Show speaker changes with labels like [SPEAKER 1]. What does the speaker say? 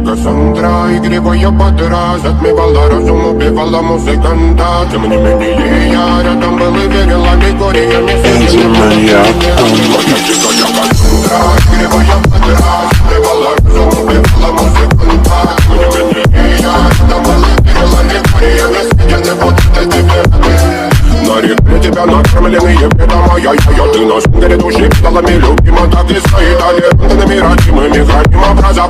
[SPEAKER 1] Кассандра, игривая подра, затмевала разум, убивала музыканта. Тем не менее я рядом был и верил, аллегориями Кассандра, игривая подра, затмевала разум, убивала музыканта. Тем не менее я рядом был и верил, аллегориями на реке тебя накормленные беда моя. Ты на сундере души педалами любима, так и стоит. А легендами родимыми храним образа.